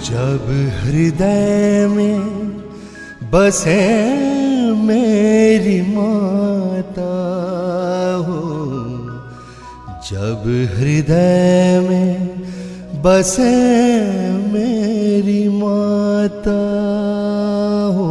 जब हृदय में बसे मेरी माता हो, जब हृदय में बसे मेरी माता हो,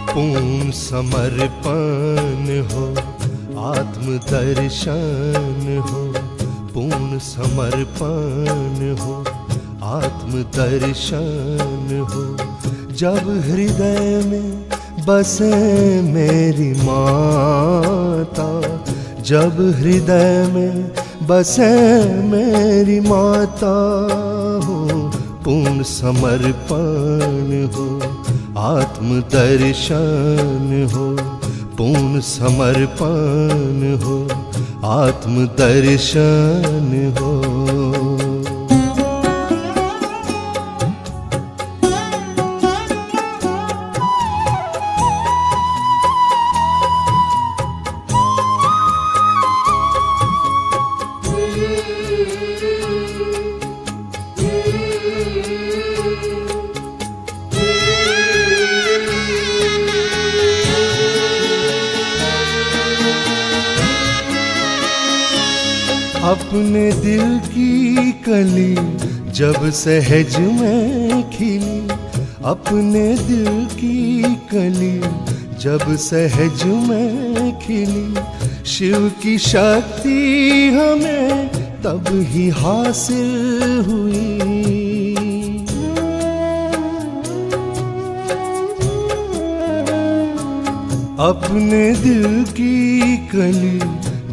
पूर्ण समर्पण हो, आत्मदर्शन हो, पूर्ण समर्पण हो, आत्मदर्शन हो। जब हृदय में बसे मेरी माता, जब हृदय में बसे मेरी माता हो, पूर्ण समर्पण हो, आत्मदर्शन हो, पूर्ण समर्पण हो, आत्मदर्शन हो। अपने दिल की कली जब सहज में खिली, अपने दिल की कली जब सहज में खिली, शिव की शक्ति हमें तब ही हासिल हुई। अपने दिल की कली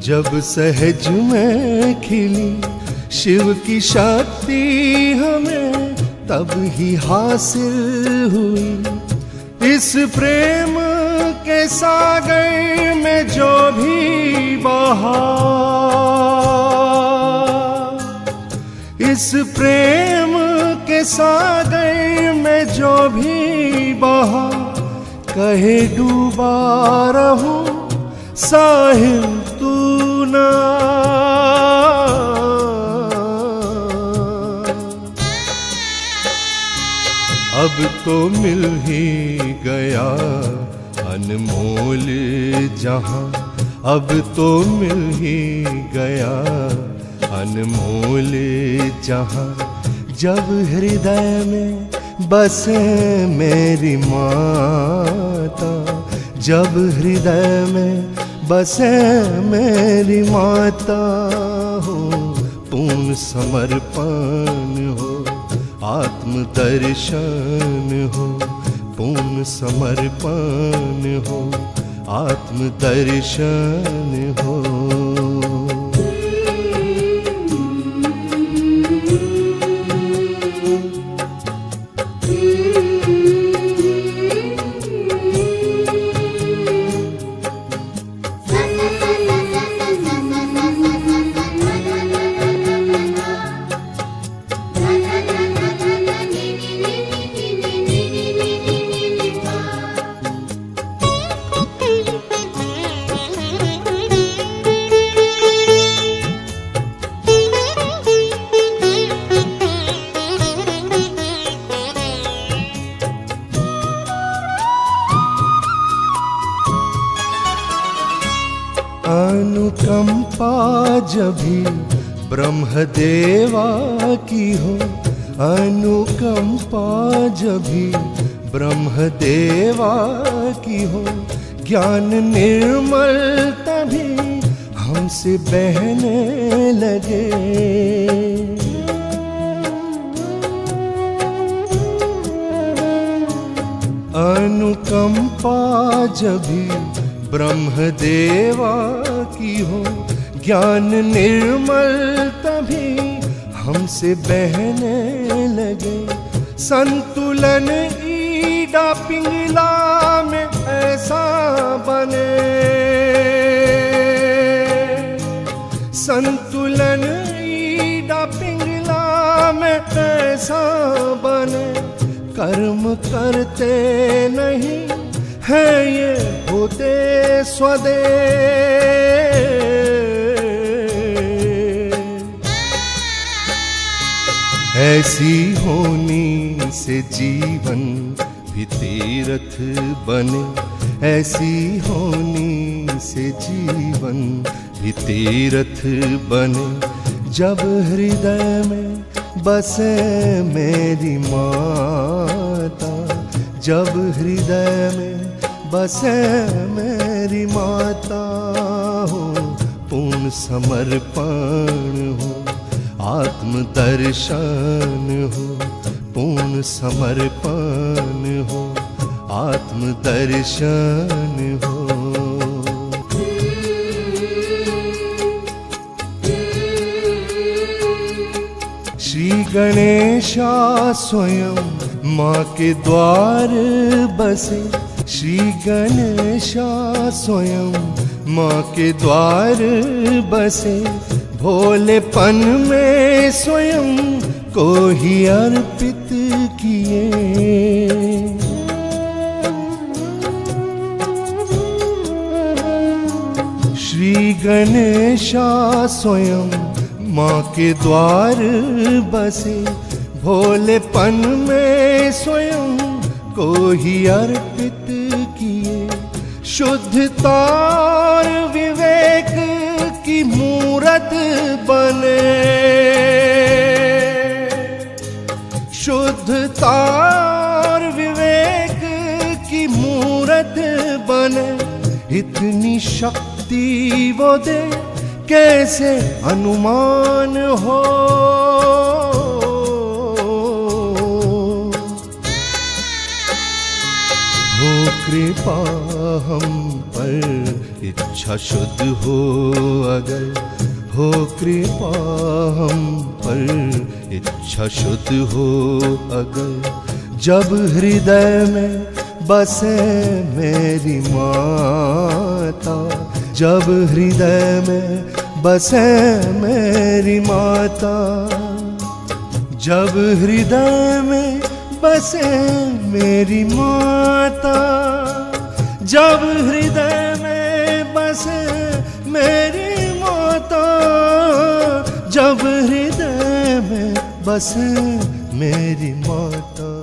जब सहज में खिली, शिव की शक्ति हमें तब ही हासिल हुई। इस प्रेम के सागर में जो भी बहा, इस प्रेम के सागर में जो भी बहा, कहे डूबा रहूं साहिल तू ना। अब तो मिल ही गया अनमोल जहां, अब तो मिल ही गया अनमोल जहां। जब हृदय में बसे मेरी माता, जब हृदय में बसे मेरी माता हो, पूर्ण समर्पण हो, आत्मदर्शन हो, पूर्ण समर्पण हो, आत्मदर्शन हो। अनुकंपा जब भी ब्रह्मदेवा की हो, अनुकंपा जब भी ब्रह्मदेवा की हो, ज्ञान निर्मल तभी हमसे बहने लगे। अनुकंपा जब भी ब्रह्मदेवा की हो, ज्ञान निर्मल तभी हमसे बहने लगे। संतुलन ईड़ा पिंगला में ऐसा बने, संतुलन ईड़ा पिंगला में ऐसा बने। कर्म करते नहीं है ये होते स्वदेश। ऐसी होनी से जीवन भी तीर्थ बने, ऐसी होनी से जीवन भी तीर्थ बने। जब हृदय में बसे मेरी माता, जब हृदय में बसे मेरी माता हो, पूर्ण समर्पण हो, आत्म दर्शन हो, पूर्ण समर्पण हो, आत्म दर्शन हो। श्री गणेशा स्वयं माँ के द्वार बसे, श्री गणेशा स्वयं माँ के द्वार बसे। भोलेपन में स्वयं को ही अर्पित किए, श्री गणेशा स्वयं माँ के द्वार बसे। भोलेपन में स्वयं को ही अर्पित किए। शुद्धता और विवेक की मूरत बने, शुद्धता और विवेक की मूरत बने। इतनी शक्ति वो दे कैसे अनुमान हो, कृपा हम पर इच्छा शुद्ध हो अगर, हो कृपा हम पर इच्छा शुद्ध हो अगर। जब हृदय में बसे मेरी माता, जब हृदय में बसे मेरी माता, जब हृदय में बसे मेरी माता, जब हृदय में बसे मेरी माता, जब हृदय में बसे मेरी माता।